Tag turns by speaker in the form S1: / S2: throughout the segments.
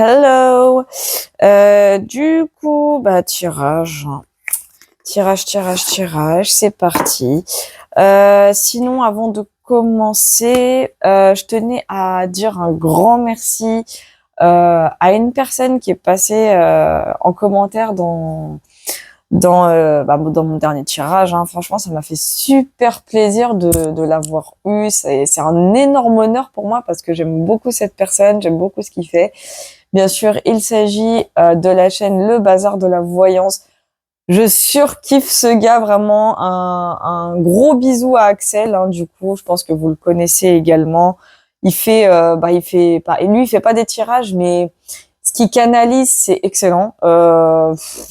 S1: Hello. Du coup, bah tirage, tirage, c'est parti. Sinon, avant de commencer, je tenais à dire un grand merci à une personne qui est passée en commentaire dans mon dernier tirage. Hein. Franchement, ça m'a fait super plaisir de l'avoir eu. C'est un énorme honneur pour moi parce que j'aime beaucoup cette personne, j'aime beaucoup ce qu'il fait. Bien sûr, il s'agit de la chaîne Le Bazar de la Voyance. Je surkiffe ce gars, vraiment. Un gros bisou à Axel, hein, du coup, je pense que vous le connaissez également. Et lui, il fait pas des tirages, mais ce qu'il canalise, c'est excellent.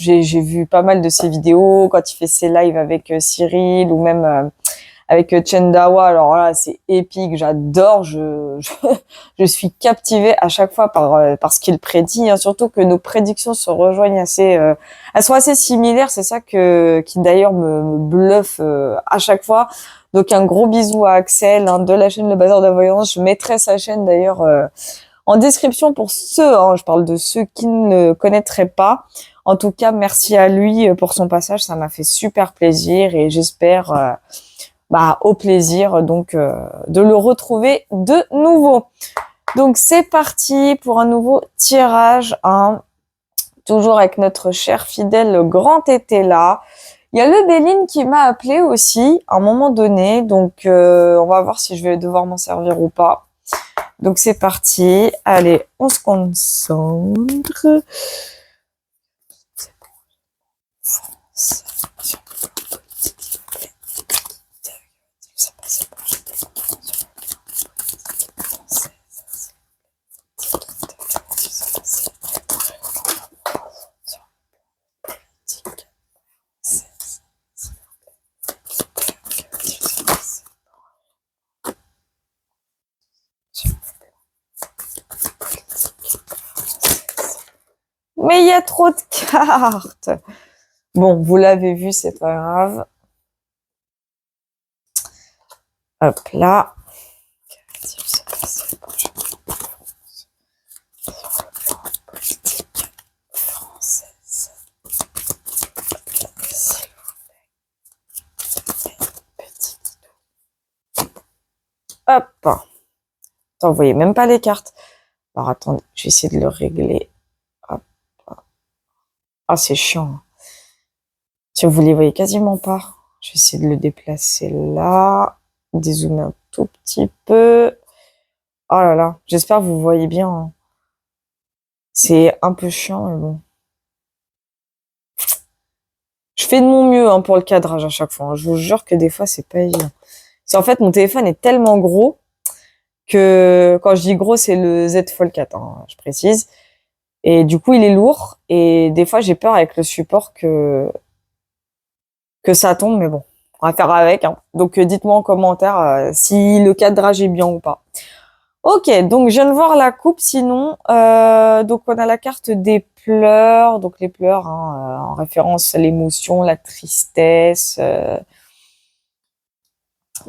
S1: J'ai vu pas mal de ses vidéos quand il fait ses lives avec Cyril ou même avec Chendawa. Alors là, c'est épique, j'adore, je suis captivée à chaque fois par ce qu'il prédit, hein, surtout que nos prédictions se rejoignent elles sont assez similaires, c'est ça qui d'ailleurs me bluffe à chaque fois. Donc un gros bisou à Axel, hein, de la chaîne Le Bazar de la Voyance. Je mettrai sa chaîne d'ailleurs en description pour ceux, hein, je parle de ceux qui ne connaîtraient pas. En tout cas, merci à lui pour son passage, ça m'a fait super plaisir et j'espère au plaisir donc de le retrouver de nouveau. Donc c'est parti pour un nouveau tirage, hein, toujours avec notre cher fidèle le grand Tété là. Il y a le Béline qui m'a appelé aussi à un moment donné, donc on va voir si je vais devoir m'en servir ou pas. Donc c'est parti, allez, on se concentre. Mais il y a trop de cartes. Bon, vous l'avez vu, c'est pas grave. Hop là. Hop. Attends, vous voyez même pas les cartes. Alors attendez, je vais essayer de le régler. Hop. Ah, c'est chiant. Si vous les voyez quasiment pas. Je vais essayer de le déplacer là. Dézoomer un tout petit peu. Oh là là, j'espère que vous voyez bien. Hein. C'est un peu chiant, mais bon. Je fais de mon mieux hein, pour le cadrage à chaque fois. Hein. Je vous jure que des fois, c'est pas évident. C'est en fait, mon téléphone est tellement gros que quand je dis gros, c'est le Z Fold 4, hein, je précise. Et du coup, il est lourd. Et des fois, j'ai peur avec le support que ça tombe, mais bon, on va faire avec. Hein. Donc, dites-moi en commentaire si le cadrage est bien ou pas. Ok, donc je viens de voir la coupe. Sinon, donc on a la carte des pleurs. Donc les pleurs, hein, en référence à l'émotion, la tristesse.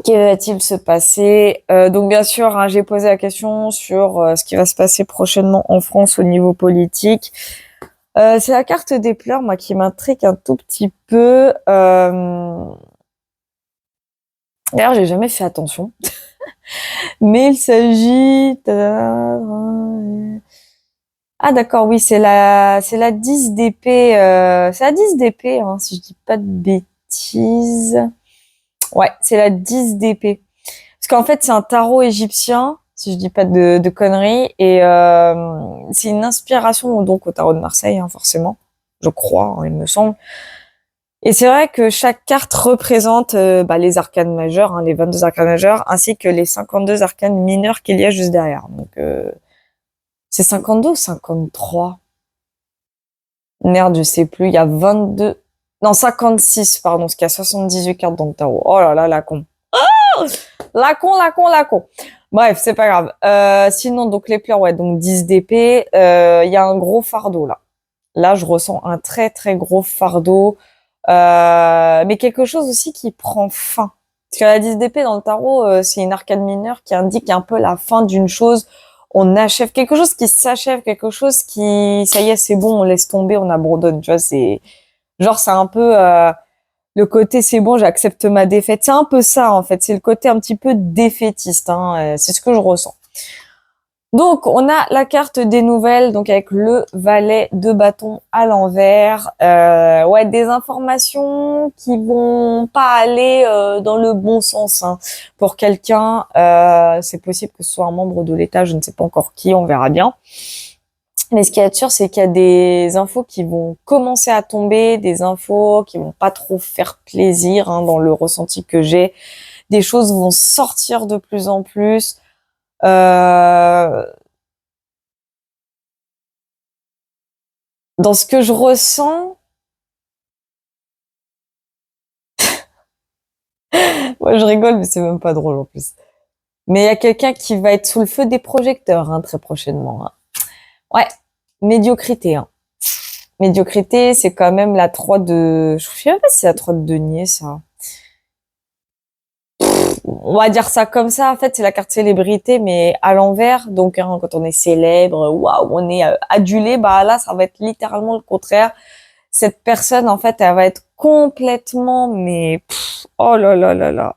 S1: Que va-t-il se passer? Donc bien sûr, hein, j'ai posé la question sur ce qui va se passer prochainement en France au niveau politique. C'est la carte des pleurs, moi, qui m'intrigue un tout petit peu. D'ailleurs, j'ai jamais fait attention. Mais il s'agit... Ah d'accord, oui, c'est la 10 d'épée. C'est la 10 d'épée, hein, si je dis pas de bêtises. Ouais, c'est la 10 d'épée. Parce qu'en fait, c'est un tarot égyptien, si je dis pas de conneries, et c'est une inspiration donc au tarot de Marseille, hein, forcément. Je crois, hein, il me semble. Et c'est vrai que chaque carte représente les arcanes majeurs, hein, les 22 arcanes majeurs, ainsi que les 52 arcanes mineurs qu'il y a juste derrière. Donc, c'est 52 ou 53? Merde, je sais plus. Il y a 22... Non, 56, pardon, parce qu'il y a 78 cartes dans le tarot. Oh là là, la con. Oh la con. Bref, c'est pas grave. Sinon, donc les pleurs, ouais, donc 10 d'épée. Il y a un gros fardeau, là. Là, je ressens un très, très gros fardeau. Mais quelque chose aussi qui prend fin. Parce que la 10 d'épée dans le tarot, c'est une arcane mineure qui indique un peu la fin d'une chose on achève quelque chose qui s'achève, quelque chose qui, ça y est, c'est bon, on laisse tomber, on abandonne. Tu vois, c'est genre c'est un peu le côté c'est bon, j'accepte ma défaite. C'est un peu ça en fait. C'est le côté un petit peu défaitiste. Hein, c'est ce que je ressens. Donc, on a la carte des nouvelles, donc avec le valet de bâton à l'envers. Ouais, des informations qui vont pas aller dans le bon sens. Hein. Pour quelqu'un, c'est possible que ce soit un membre de l'État, je ne sais pas encore qui, on verra bien. Mais ce qui est sûr, c'est qu'il y a des infos qui vont commencer à tomber, des infos qui vont pas trop faire plaisir hein, dans le ressenti que j'ai. Des choses vont sortir de plus en plus. Dans ce que je ressens, moi je rigole, mais c'est même pas drôle en plus. Mais il y a quelqu'un qui va être sous le feu des projecteurs hein, très prochainement. Hein. Ouais, médiocrité. Hein. Médiocrité, c'est quand même la 3 de... Je sais même pas si c'est la 3 de denier, ça. On va dire ça comme ça. En fait, c'est la carte célébrité, mais à l'envers. Donc, hein, quand on est célèbre, waouh, on est adulé, bah là, ça va être littéralement le contraire. Cette personne, en fait, elle va être complètement, mais oh là là là là.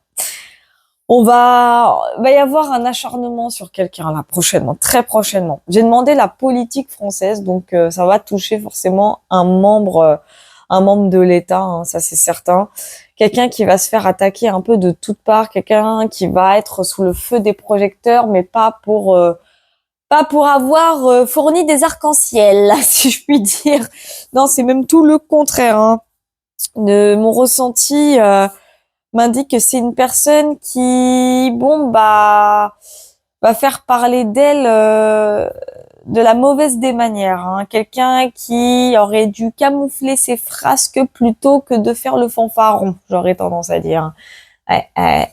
S1: Va y avoir un acharnement sur quelqu'un là prochainement, très prochainement. J'ai demandé la politique française, donc ça va toucher forcément un membre de l'État, hein, ça c'est certain. Quelqu'un qui va se faire attaquer un peu de toutes parts, quelqu'un qui va être sous le feu des projecteurs, mais pas pour avoir fourni des arcs-en-ciel, si je puis dire. Non, c'est même tout le contraire. Hein. De mon ressenti. M'indique que c'est une personne qui, bon, bah, va faire parler d'elle de la mauvaise des manières. Hein. Quelqu'un qui aurait dû camoufler ses frasques plutôt que de faire le fanfaron, j'aurais tendance à dire. Ouais, ouais.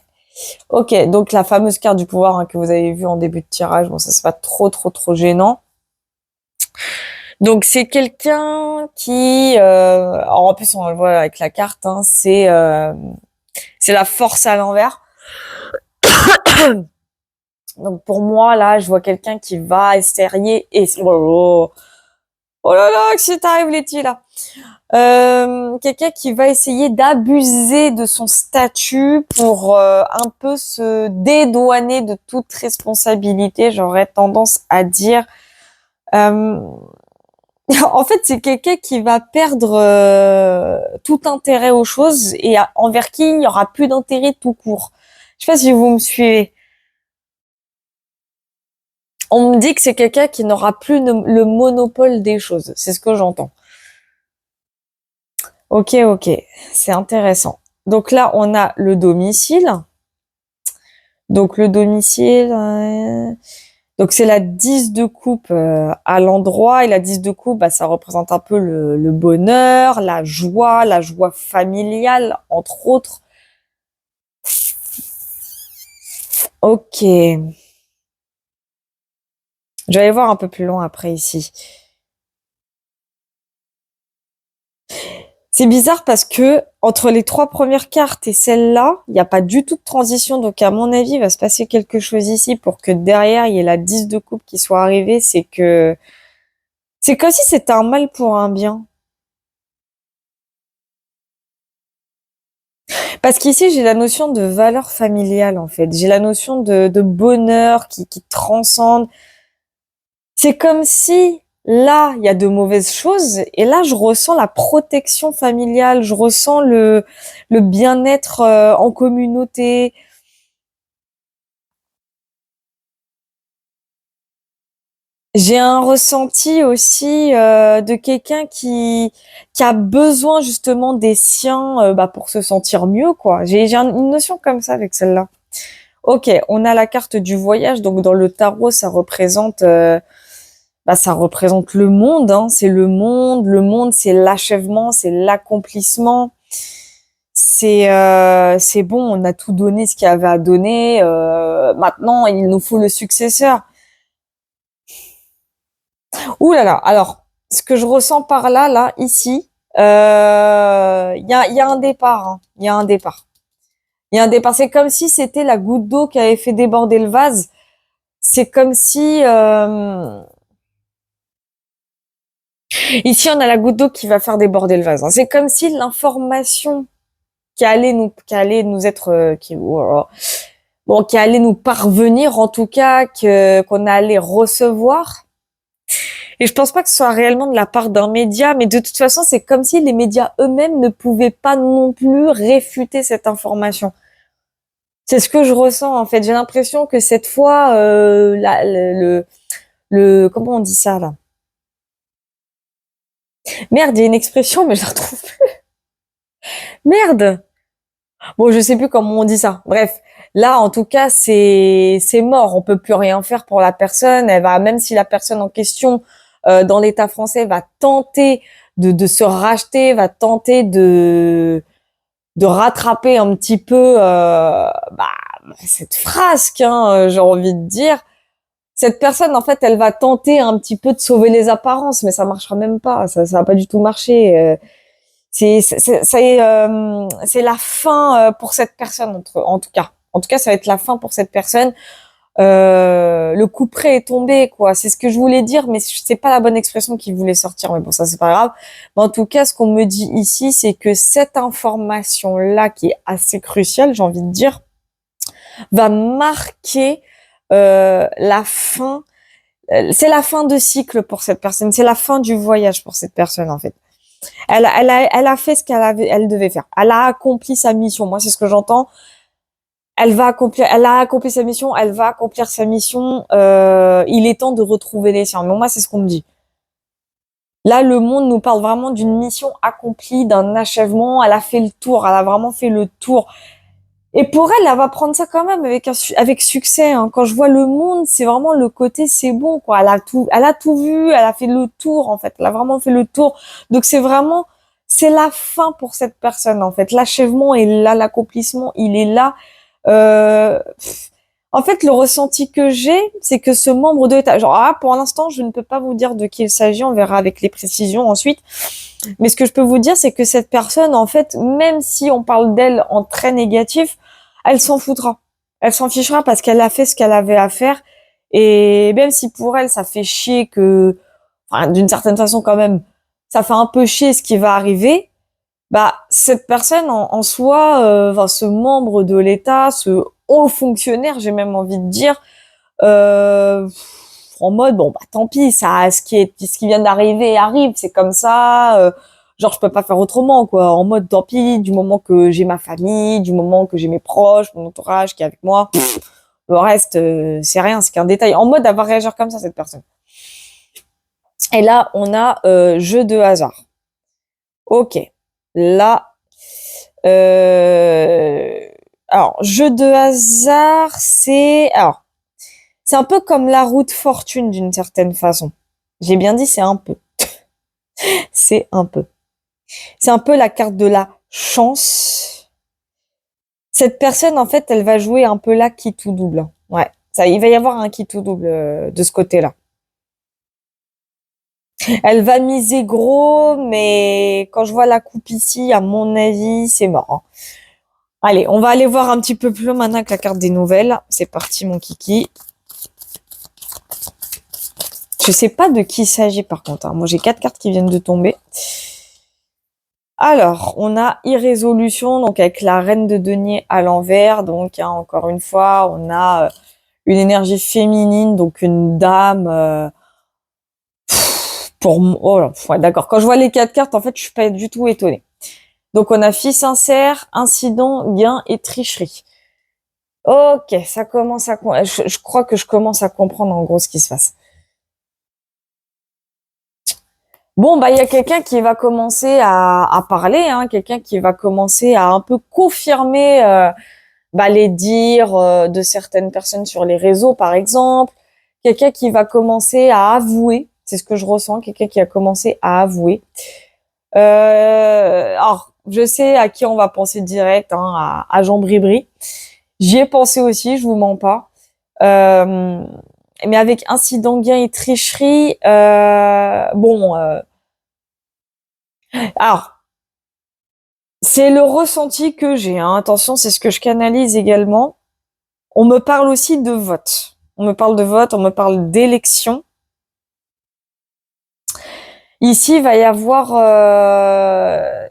S1: Ok, donc la fameuse carte du pouvoir hein, que vous avez vue en début de tirage, bon, ça c'est pas trop gênant. Donc c'est quelqu'un qui, alors en plus on le voit avec la carte, hein, c'est la force à l'envers. Donc pour moi là, je vois quelqu'un qui va essayer et oh là là, que t'arrives Letty là. Quelqu'un qui va essayer d'abuser de son statut pour un peu se dédouaner de toute responsabilité. J'aurais tendance à dire. Euh, en fait, c'est quelqu'un qui va perdre tout intérêt aux choses et envers qui il n'y aura plus d'intérêt tout court. Je sais pas si vous me suivez. On me dit que c'est quelqu'un qui n'aura plus le monopole des choses. C'est ce que j'entends. Ok, ok. C'est intéressant. Donc là, on a le domicile. Donc le domicile, donc c'est la 10 de coupe à l'endroit. Et la 10 de coupe, bah, ça représente un peu le bonheur, la joie familiale, entre autres. Ok. Je vais aller voir un peu plus loin après ici. C'est bizarre parce que entre les 3 premières cartes et celle-là, il n'y a pas du tout de transition. Donc à mon avis, il va se passer quelque chose ici pour que derrière, il y ait la 10 de coupe qui soit arrivée. C'est comme si c'était un mal pour un bien. Parce qu'ici, j'ai la notion de valeur familiale, en fait. J'ai la notion de bonheur qui transcende. C'est comme si là, il y a de mauvaises choses et là, je ressens la protection familiale, je ressens le bien-être en communauté. J'ai un ressenti aussi de quelqu'un qui a besoin justement des siens bah, pour se sentir mieux, quoi. J'ai une notion comme ça avec celle-là. Ok, on a la carte du voyage, donc dans le tarot, ça représente le monde, hein, c'est le monde, c'est l'achèvement, c'est l'accomplissement. C'est bon, on a tout donné ce qu'il y avait à donner. Maintenant, il nous faut le successeur. Ouh là là. Alors, ce que je ressens par là, ici, il y a un départ. Hein. Il y a un départ. Il y a un départ. C'est comme si c'était la goutte d'eau qui avait fait déborder le vase. c'est comme si ici on a la goutte d'eau qui va faire déborder le vase, hein. C'est comme si l'information qui allait nous être, qui allait nous parvenir, en tout cas, qu'on allait recevoir. Et je pense pas que ce soit réellement de la part d'un média, mais de toute façon, c'est comme si les médias eux-mêmes ne pouvaient pas non plus réfuter cette information. C'est ce que je ressens, en fait. J'ai l'impression que cette fois, comment on dit ça, là? Merde, il y a une expression, mais je la retrouve plus. Merde! Bon, je sais plus comment on dit ça. Bref, là, en tout cas, c'est mort. On peut plus rien faire pour la personne. Elle va, même si la personne en question, dans l'État français, va tenter de se racheter, va tenter de rattraper un petit peu, cette frasque, hein, j'ai envie de dire. Cette personne, en fait, elle va tenter un petit peu de sauver les apparences, mais ça marchera même pas. Ça va pas du tout marcher. C'est la fin pour cette personne en tout cas. En tout cas, ça va être la fin pour cette personne. Le coup près est tombé, quoi. C'est ce que je voulais dire, mais c'est pas la bonne expression qu'il voulait sortir. Mais bon, ça c'est pas grave. Mais en tout cas, ce qu'on me dit ici, c'est que cette information-là, qui est assez cruciale, j'ai envie de dire, va marquer la fin. C'est la fin de cycle pour cette personne. C'est la fin du voyage pour cette personne, en fait. Elle a fait ce elle devait faire. Elle a accompli sa mission. Moi, c'est ce que j'entends. Elle a accompli sa mission. Elle va accomplir sa mission. Il est temps de retrouver les siens. Mais moi, c'est ce qu'on me dit. Là, le monde nous parle vraiment d'une mission accomplie, d'un achèvement. Elle a fait le tour. Elle a vraiment fait le tour. Et pour elle, elle va prendre ça quand même avec succès, hein. Quand je vois le monde, c'est vraiment le côté c'est bon, quoi. Elle a tout vu, elle a fait le tour, en fait. Elle a vraiment fait le tour. Donc c'est la fin pour cette personne, en fait. L'achèvement est là, l'accomplissement, il est là. Euh, En fait, le ressenti que j'ai, c'est que ce membre de l'État, genre, pour l'instant, je ne peux pas vous dire de qui il s'agit, on verra avec les précisions ensuite. Mais ce que je peux vous dire, c'est que cette personne, en fait, même si on parle d'elle en très négatif, elle s'en foutra. Elle s'en fichera parce qu'elle a fait ce qu'elle avait à faire. Et même si pour elle, ça fait chier enfin, d'une certaine façon quand même, ça fait un peu chier ce qui va arriver, bah, cette personne en soi, enfin, ce membre de l'État, ce haut fonctionnaire, j'ai même envie de dire, euh, en mode bon bah tant pis, ça, ce qui vient d'arriver arrive, c'est comme ça. Genre je peux pas faire autrement, quoi. En mode tant pis, du moment que j'ai ma famille, du moment que j'ai mes proches, mon entourage qui est avec moi, le reste c'est rien, c'est qu'un détail. En mode elle va réagir comme ça cette personne. Et là on a jeu de hasard. Ok, là euh, alors jeu de hasard, c'est un peu comme la roue de fortune d'une certaine façon. J'ai bien dit c'est un peu. C'est un peu. C'est un peu la carte de la chance. Cette personne, en fait, elle va jouer un peu là qui tout double. Ouais, ça, il va y avoir un qui tout double de ce côté-là. Elle va miser gros, mais quand je vois la coupe ici, à mon avis, c'est mort, hein. Allez, on va aller voir un petit peu plus loin maintenant avec la carte des nouvelles. C'est parti, mon kiki. Je sais pas de qui il s'agit par contre, hein. Moi, j'ai 4 cartes qui viennent de tomber. Alors, on a irrésolution, donc avec la reine de denier à l'envers. Donc, hein, encore une fois, on a une énergie féminine, donc une dame. Oh là, ouais, d'accord. Quand je vois les 4 cartes, en fait, je suis pas du tout étonnée. Donc, on a fille sincère, incident, gain et tricherie. Ok, ça commence à. Je crois que je commence à comprendre en gros ce qui se passe. Bon, bah, il y a quelqu'un qui va commencer à parler, hein, quelqu'un qui va commencer à un peu confirmer les dires de certaines personnes sur les réseaux, par exemple. Quelqu'un qui va commencer à avouer, c'est ce que je ressens, quelqu'un qui a commencé à avouer. Alors, je sais à qui on va penser direct, hein, à Jean Bribri. J'y ai pensé aussi, je vous mens pas. Euh, mais avec incident, gain et tricherie, alors, c'est le ressenti que j'ai, hein. Attention, c'est ce que je canalise également. On me parle aussi de vote. on me parle de vote, on me parle d'élection. Ici, il va y avoir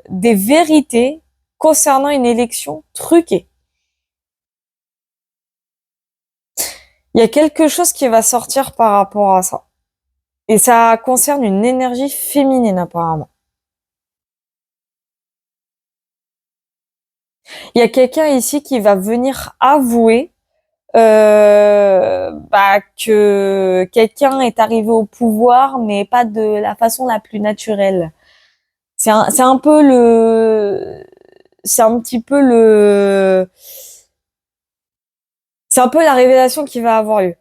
S1: des vérités concernant une élection truquée. Il y a quelque chose qui va sortir par rapport à ça. Et ça concerne une énergie féminine apparemment. Il y a quelqu'un ici qui va venir avouer que quelqu'un est arrivé au pouvoir, mais pas de la façon la plus naturelle. C'est un peu c'est un petit peu c'est un peu la révélation qui va avoir lieu.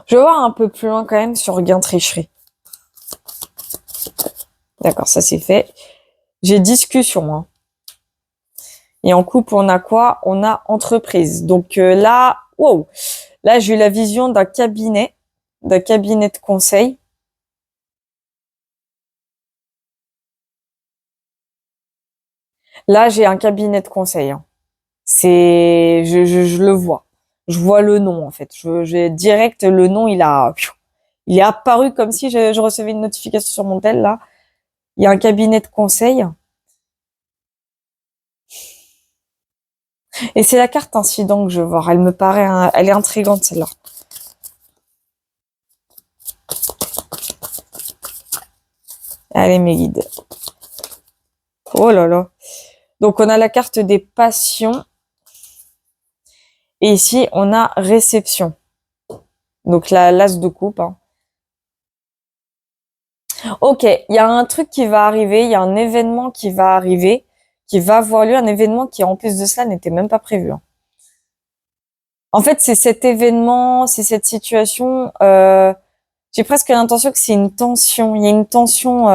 S1: Je vais voir un peu plus loin quand même sur gain tricherie. D'accord, ça c'est fait. J'ai discussion, hein. Et en couple, on a quoi? On a entreprise. Donc là, wow, là j'ai eu la vision d'un cabinet de conseil. Là, j'ai un cabinet de conseil, hein. Je le vois. Je vois le nom, en fait. J'ai direct le nom, il est apparu comme si je recevais une notification sur mon tel, là. Il y a un cabinet de conseil. Et c'est la carte incident que je vois. Elle me paraît, elle est intrigante, celle-là. Allez, mes guides. Oh là là. Donc, on a la carte des passions. Et ici, on a réception. Donc, l'as de coupe, hein. Ok, il y a un truc qui va arriver, il y a un événement qui va arriver, qui va avoir lieu, un événement qui, en plus de cela, n'était même pas prévu, hein. En fait, c'est cet événement, c'est cette situation. J'ai presque l'impression que c'est une tension. Il y a une tension.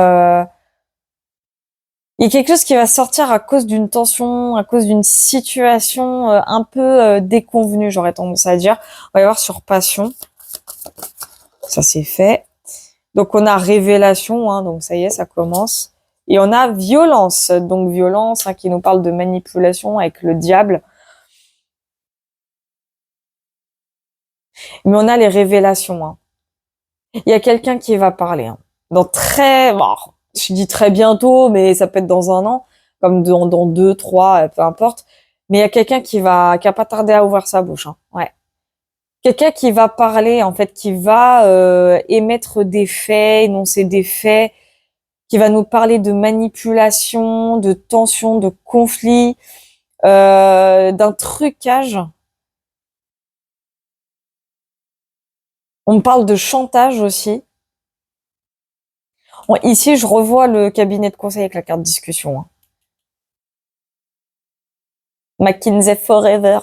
S1: Il y a quelque chose qui va sortir à cause d'une tension, à cause d'une situation un peu déconvenue, j'aurais tendance à dire. On va y voir sur passion. Ça, c'est fait. Donc, on a révélation, hein, donc ça y est, ça commence. Et on a violence. Donc, violence, hein, qui nous parle de manipulation avec le diable. Mais on a les révélations, hein. Il y a quelqu'un qui va parler, hein. Bon, je dis très bientôt, mais ça peut être dans un an, comme dans deux, trois, peu importe. Mais il y a quelqu'un qui a pas tardé à ouvrir sa bouche, hein. Ouais. Quelqu'un qui va parler, en fait, qui va émettre des faits, énoncer des faits, qui va nous parler de manipulation, de tension, de conflit, d'un trucage. On me parle de chantage aussi. Bon, ici, je revois le cabinet de conseil avec la carte discussion, hein. McKinsey Forever.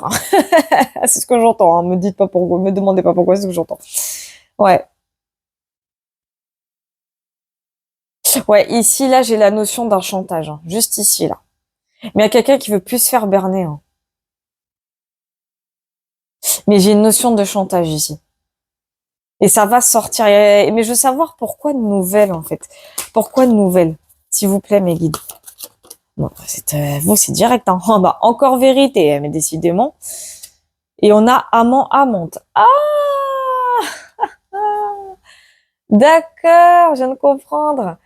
S1: C'est ce que j'entends, hein. Me dites pas pourquoi, me demandez pas pourquoi, c'est ce que j'entends. Ouais. Ouais, ici, là, j'ai la notion d'un chantage, hein. Juste ici, là. Mais il y a quelqu'un qui veut plus se faire berner, hein. Mais j'ai une notion de chantage ici. Et ça va sortir. Mais je veux savoir pourquoi de nouvelles, en fait. Pourquoi de nouvelles? S'il vous plaît, mes guides. Bon, vous, c'est direct, hein. Oh, bah, encore vérité, mais décidément. Et on a amant, amante. Ah! D'accord, je viens de comprendre.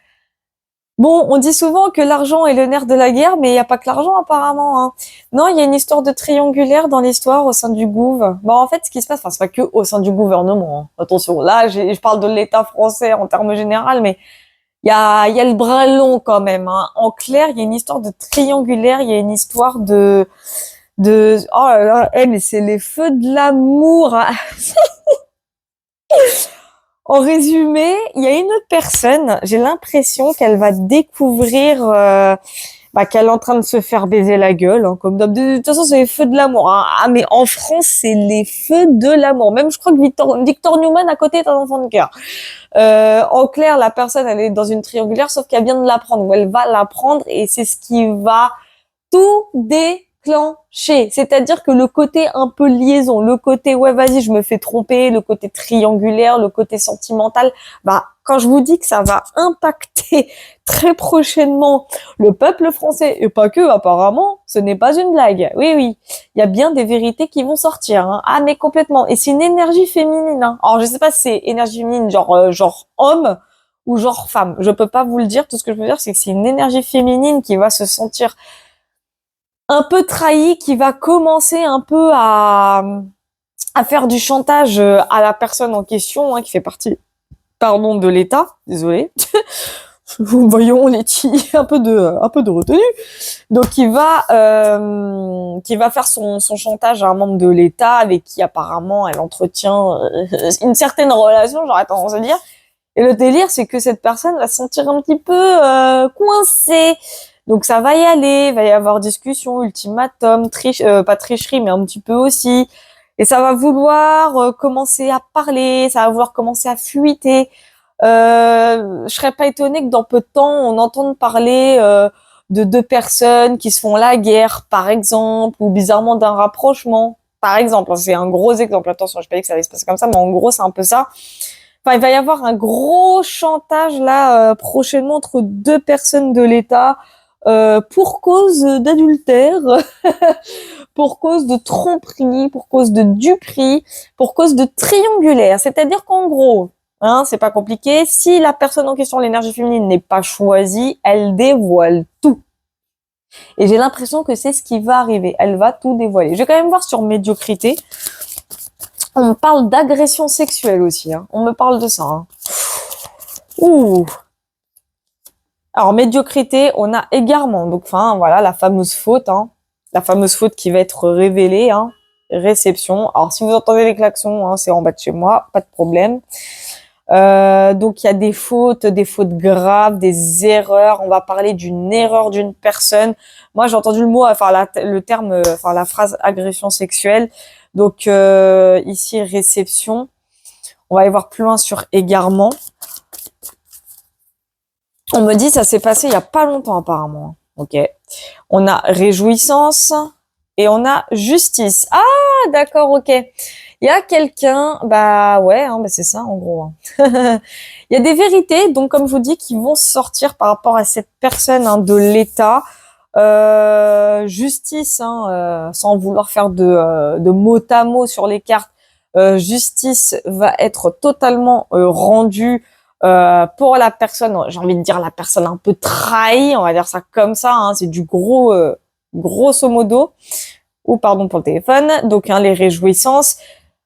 S1: Bon, on dit souvent que l'argent est le nerf de la guerre, mais il n'y a pas que l'argent apparemment, hein. Non, il y a une histoire de triangulaire dans l'histoire au sein du gouv. Bon, en fait, ce qui se passe, enfin, c'est pas que au sein du gouvernement, hein. Attention, là, je parle de l'État français en termes généraux, mais il y a le bras long quand même, hein. En clair, il y a une histoire de triangulaire, il y a une histoire oh là là, mais c'est les feux de l'amour, hein. En résumé, il y a une personne, j'ai l'impression qu'elle va découvrir qu'elle est en train de se faire baiser la gueule, hein, comme d'hab. De toute façon, c'est les feux de l'amour, hein. Ah, mais en France, c'est les feux de l'amour. Même, je crois que Victor Newman à côté est un enfant de cœur. En clair, la personne, elle est dans une triangulaire, sauf qu'elle vient de l'apprendre, ou elle va l'apprendre, et c'est ce qui va tout déclencher. C'est-à-dire que le côté un peu liaison, le côté ouais vas-y je me fais tromper, le côté triangulaire, le côté sentimental, quand je vous dis que ça va impacter très prochainement le peuple français, et pas que, apparemment, ce n'est pas une blague. Oui, oui, il y a bien des vérités qui vont sortir. Hein. Ah, mais complètement. Et c'est une énergie féminine. Hein. Alors, je sais pas si c'est énergie féminine, genre homme ou genre femme. Je peux pas vous le dire. Tout ce que je peux dire, c'est que c'est une énergie féminine qui va se sentir un peu trahie, qui va commencer un peu à faire du chantage à la personne en question, hein, qui fait partie, pardon, de l'État. Désolée. Voyons, Letty, un peu de retenue. Donc, qui va faire son chantage à un membre de l'État avec qui apparemment elle entretient une certaine relation, j'aurais tendance à dire. Et le délire, c'est que cette personne va se sentir un petit peu coincée. Donc, ça va y aller, il va y avoir discussion, ultimatum, pas tricherie, mais un petit peu aussi. Et ça va vouloir commencer à parler, ça va vouloir commencer à fuiter. Je serais pas étonnée que dans peu de temps, on entende parler de deux personnes qui se font la guerre, par exemple, ou bizarrement d'un rapprochement, par exemple. C'est un gros exemple. Attention, je pas dit que ça allait se passer comme ça, mais en gros, c'est un peu ça. Enfin, il va y avoir un gros chantage là prochainement entre deux personnes de l'État pour cause d'adultère, pour cause de tromperie, pour cause de duperie, pour cause de triangulaire. C'est-à-dire qu'en gros, hein, c'est pas compliqué. Si la personne en question, l'énergie féminine, n'est pas choisie, elle dévoile tout. Et j'ai l'impression que c'est ce qui va arriver. Elle va tout dévoiler. Je vais quand même voir sur médiocrité. On me parle d'agression sexuelle aussi. Hein. On me parle de ça. Hein. Ouh. Alors, médiocrité, on a égarement. Donc, enfin, voilà, la fameuse faute. Hein. La fameuse faute qui va être révélée. Hein. Réception. Alors, si vous entendez les klaxons, hein, c'est en bas de chez moi. Pas de problème. Donc, il y a des fautes graves, des erreurs. On va parler d'une erreur d'une personne. Moi, j'ai entendu le mot, enfin, le terme, enfin, la phrase agression sexuelle. Donc, ici, réception. On va aller voir plus loin sur égarement. On me dit, ça s'est passé il y a pas longtemps, apparemment. Ok. On a réjouissance et on a justice. Ah, d'accord, ok. Il y a quelqu'un, bah ouais, hein, bah c'est ça, en gros. Hein. Il y a des vérités, donc, comme je vous dis, qui vont sortir par rapport à cette personne hein, de l'État. Justice, hein, sans vouloir faire de mot à mot sur les cartes, justice va être totalement rendue pour la personne, j'ai envie de dire la personne un peu trahie, on va dire ça comme ça, hein, c'est du gros, grosso modo, ou pardon pour le téléphone, donc hein, les réjouissances.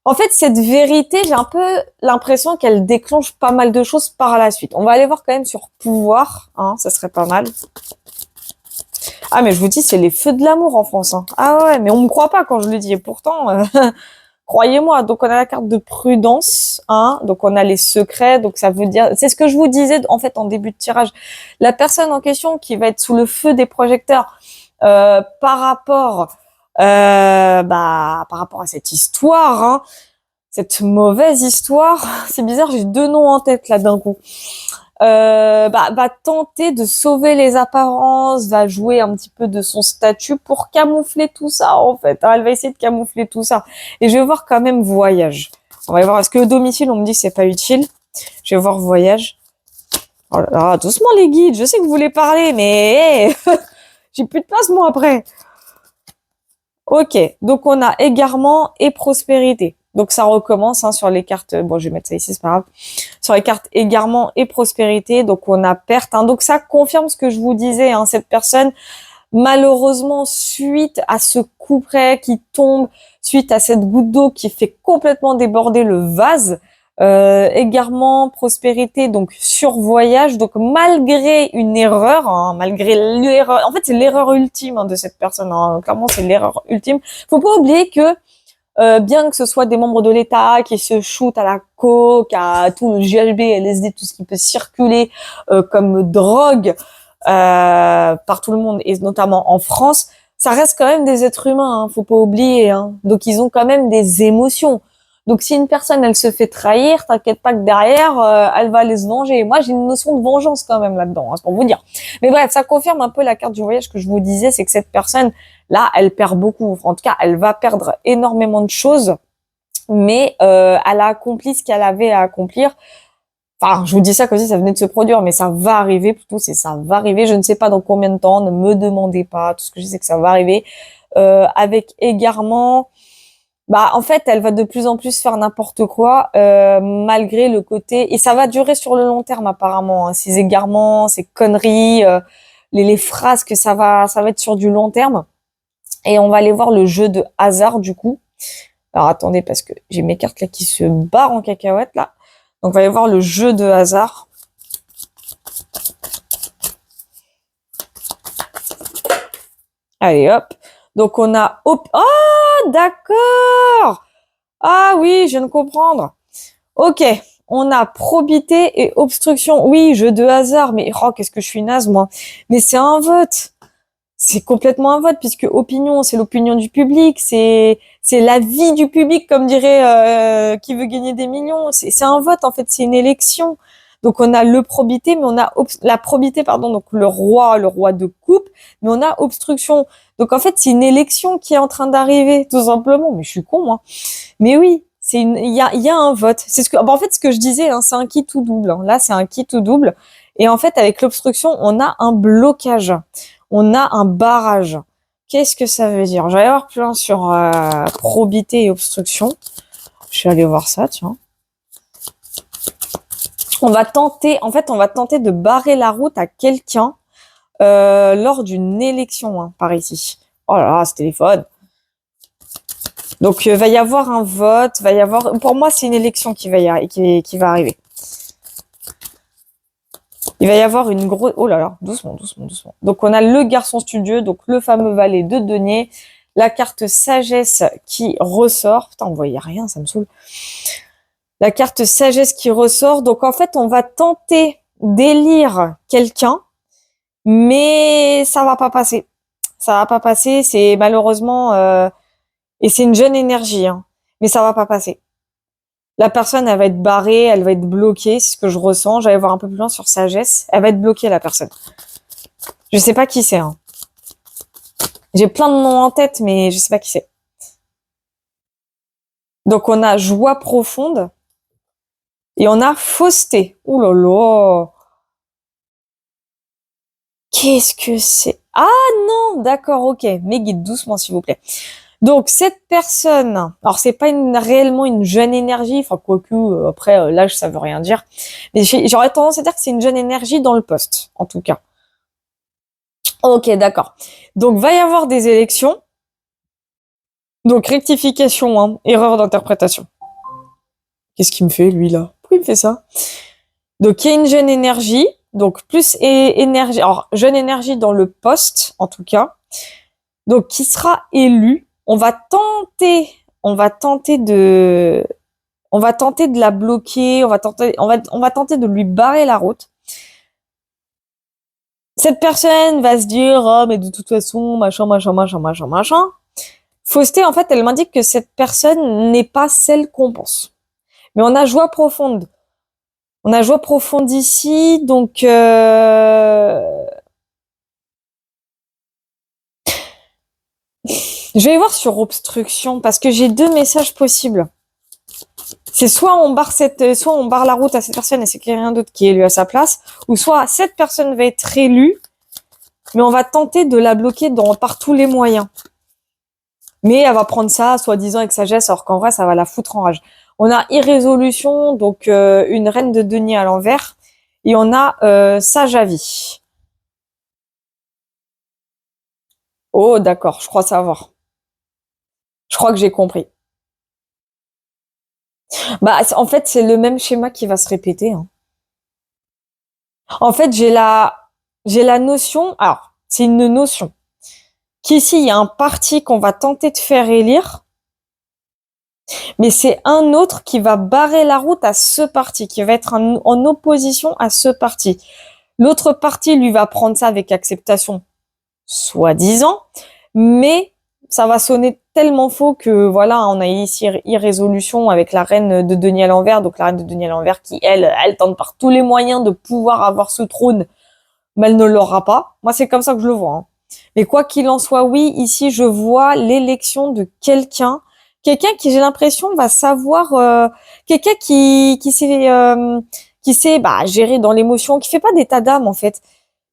S1: En fait, cette vérité, j'ai un peu l'impression qu'elle déclenche pas mal de choses par la suite. On va aller voir quand même sur pouvoir, hein, ça serait pas mal. Ah, mais je vous dis, c'est les feux de l'amour en France. Hein. Ah ouais, mais on me croit pas quand je le dis. Et pourtant, croyez-moi. Donc, on a la carte de prudence. Hein. Donc, on a les secrets. Donc, ça veut dire... C'est ce que je vous disais, en fait, en début de tirage. La personne en question qui va être sous le feu des projecteurs par rapport à cette histoire, hein, cette mauvaise histoire. C'est bizarre, j'ai deux noms en tête, là, d'un coup. Va tenter de sauver les apparences, va jouer un petit peu de son statut pour camoufler tout ça, en fait. Hein, elle va essayer de camoufler tout ça. Et je vais voir quand même voyage. On va voir, est-ce que domicile, on me dit que c'est pas utile. Je vais voir voyage. Oh là là, doucement les guides, je sais que vous voulez parler, mais hey, j'ai plus de place, moi, après. Ok, donc on a égarement et prospérité. Donc ça recommence hein, sur les cartes. Bon, je vais mettre ça ici, c'est pas grave. Sur les cartes égarement et prospérité, donc on a perte. Hein. Donc ça confirme ce que je vous disais. Hein, cette personne, malheureusement, suite à ce couperet qui tombe, suite à cette goutte d'eau qui fait complètement déborder le vase, égarement, prospérité, donc sur voyage. Donc malgré une erreur, hein, malgré l'erreur, en fait c'est l'erreur ultime hein, de cette personne. Hein, clairement, c'est l'erreur ultime. Faut pas oublier que bien que ce soit des membres de l'État qui se shootent à la coke, à tout le GHB, LSD, tout ce qui peut circuler comme drogue par tout le monde et notamment en France, ça reste quand même des êtres humains, hein, faut pas oublier. Hein. Donc ils ont quand même des émotions. Donc si une personne elle se fait trahir, t'inquiète pas que derrière elle va aller se venger. Moi j'ai une notion de vengeance quand même là-dedans, hein, c'est pour vous dire. Mais bref, ça confirme un peu la carte du voyage que je vous disais, c'est que cette personne là, elle perd beaucoup. En tout cas, elle va perdre énormément de choses, mais elle a accompli ce qu'elle avait à accomplir. Enfin, je vous dis ça comme si ça venait de se produire, mais ça va arriver, plutôt, c'est ça va arriver. Je ne sais pas dans combien de temps, ne me demandez pas. Tout ce que je sais, c'est que ça va arriver. Avec égarement, bah, en fait, elle va de plus en plus faire n'importe quoi, malgré le côté, et ça va durer sur le long terme, apparemment, hein, ces égarements, ces conneries, les phrases que ça va être sur du long terme. Et on va aller voir le jeu de hasard, du coup. Alors, attendez, parce que j'ai mes cartes là qui se barrent en cacahuète, là. Donc, on va aller voir le jeu de hasard. Allez, hop. Donc, on a... Oh, d'accord. Ah oui, je viens de comprendre. Ok, on a probité et obstruction. Oui, jeu de hasard, mais oh, qu'est-ce que je suis naze, moi. Mais c'est un vote. C'est complètement un vote, puisque opinion, c'est l'opinion du public, c'est l'avis du public, comme dirait qui veut gagner des millions. C'est un vote, en fait, c'est une élection. Donc on a le probité, mais on a la probité, pardon, donc le roi de coupe, mais on a obstruction. Donc en fait, c'est une élection qui est en train d'arriver, tout simplement. Mais je suis con, moi. Mais oui, il y a un vote. C'est ce que, en fait, ce que je disais, hein, c'est un qui tout double. Hein. Là, c'est un qui tout double. Et en fait, avec l'obstruction, on a un blocage. On a un barrage. Qu'est-ce que ça veut dire? Je vais aller voir plus loin sur probité et obstruction. Je vais aller voir ça, tiens. On va tenter de barrer la route à quelqu'un lors d'une élection, hein, par ici. Oh là là, ce téléphone. Donc, va y avoir un vote, pour moi, c'est une élection qui va arriver. Il va y avoir une grosse... Oh là là, doucement, doucement, doucement. Donc, on a le garçon studieux, donc le fameux valet de denier, la carte sagesse qui ressort. Putain, on voyait rien, ça me saoule. La carte sagesse qui ressort. Donc, en fait, on va tenter d'élire quelqu'un, mais ça va pas passer. Ça va pas passer, c'est malheureusement... et c'est une jeune énergie, hein, mais ça va pas passer. La personne, elle va être barrée, elle va être bloquée, c'est ce que je ressens. J'allais voir un peu plus loin sur sagesse. Elle va être bloquée, la personne. Je sais pas qui c'est. Hein. J'ai plein de noms en tête, mais je sais pas qui c'est. Donc, on a joie profonde et on a fausseté. Ouh là là. Qu'est-ce que c'est? Ah non, d'accord, ok. Mais guide doucement, s'il vous plaît. Donc, cette personne, alors c'est pas réellement une jeune énergie, enfin, quoique, après, l'âge, ça veut rien dire. Mais j'aurais tendance à dire que c'est une jeune énergie dans le poste, en tout cas. Ok, d'accord. Donc, va y avoir des élections. Donc, rectification, hein, erreur d'interprétation. Qu'est-ce qu'il me fait, lui, là? Pourquoi il me fait ça? Donc, il y a une jeune énergie, donc plus énergie, alors, jeune énergie dans le poste, en tout cas. Donc, qui sera élu. On va tenter de la bloquer, on va tenter de lui barrer la route. Cette personne va se dire, oh, mais de toute façon, machin. Fausseté, en fait, elle m'indique que cette personne n'est pas celle qu'on pense. Mais on a joie profonde. On a joie profonde ici, donc je vais voir sur obstruction parce que j'ai deux messages possibles. C'est soit on barre la route à cette personne et c'est quelqu'un d'autre qui est élu à sa place, ou soit cette personne va être élue, mais on va tenter de la bloquer par tous les moyens. Mais elle va prendre ça, soi-disant, avec sagesse, alors qu'en vrai, ça va la foutre en rage. On a irrésolution, donc une reine de denier à l'envers, et on a sage à vie. Oh, d'accord, je crois savoir. Je crois que j'ai compris. Bah, en fait, c'est le même schéma qui va se répéter. Hein. En fait, j'ai la notion. Alors, c'est une notion. Qu'ici, il y a un parti qu'on va tenter de faire élire, mais c'est un autre qui va barrer la route à ce parti, qui va être en opposition à ce parti. L'autre parti, lui, va prendre ça avec acceptation, soi-disant, mais ça va sonner tellement faux que voilà, on a ici irrésolution avec la reine de denier à l'envers, donc la reine de denier à l'envers qui, elle tente par tous les moyens de pouvoir avoir ce trône, mais elle ne l'aura pas. Moi, c'est comme ça que je le vois. Hein. Mais quoi qu'il en soit, oui, ici, je vois l'élection de quelqu'un qui, j'ai l'impression, va savoir, quelqu'un qui qui sait gérer dans l'émotion, qui fait pas d'état d'âme en fait,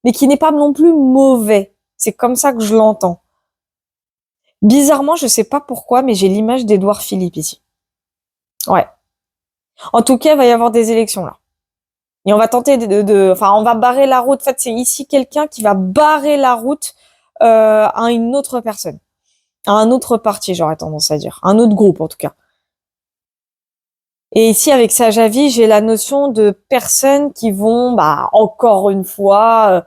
S1: mais qui n'est pas non plus mauvais. C'est comme ça que je l'entends. Bizarrement, je sais pas pourquoi, mais j'ai l'image d'Édouard Philippe ici. Ouais. En tout cas, il va y avoir des élections là. Et on va tenter enfin, on va barrer la route. En fait, c'est ici quelqu'un qui va barrer la route à une autre personne, à un autre parti, j'aurais tendance à dire, un autre groupe en tout cas. Et ici, avec Sage Avis, j'ai la notion de personnes qui vont, encore une fois,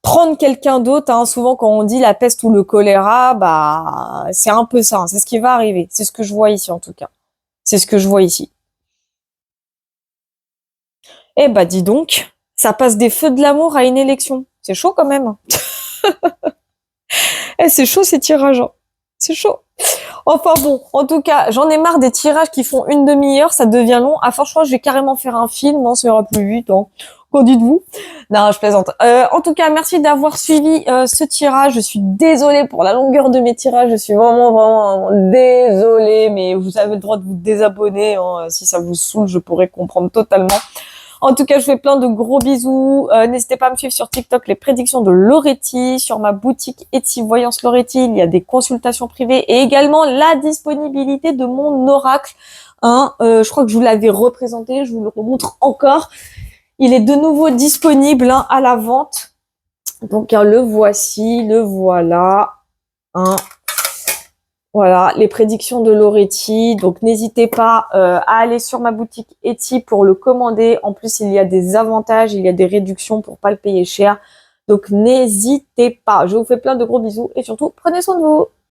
S1: prendre quelqu'un d'autre. Hein. Souvent, quand on dit la peste ou le choléra, c'est un peu ça. Hein. C'est ce qui va arriver. C'est ce que je vois ici, en tout cas. C'est ce que je vois ici. Eh dis donc, ça passe des feux de l'amour à une élection. C'est chaud quand même. C'est chaud ces tirages. Hein. C'est chaud. Enfin bon, en tout cas, j'en ai marre des tirages qui font une demi-heure, ça devient long. À force, je crois que je vais carrément faire un film, non, ça ira plus vite. Hein. Qu'en dites-vous? Non, je plaisante. En tout cas, merci d'avoir suivi ce tirage. Je suis désolée pour la longueur de mes tirages. Je suis vraiment désolée, mais vous avez le droit de vous désabonner. Hein. Si ça vous saoule, je pourrais comprendre totalement. En tout cas, je vous fais plein de gros bisous. N'hésitez pas à me suivre sur TikTok, les prédictions de Loretti, sur ma boutique Etsy Voyance Loretti. Il y a des consultations privées et également la disponibilité de mon oracle. Hein, je crois que je vous l'avais représenté, je vous le remontre encore. Il est de nouveau disponible à la vente. Donc le voici, le voilà. Hein. Voilà, les prédictions de Loretti. Donc, n'hésitez pas à aller sur ma boutique Etsy pour le commander. En plus, il y a des avantages, il y a des réductions pour pas le payer cher. Donc, n'hésitez pas. Je vous fais plein de gros bisous et surtout, prenez soin de vous.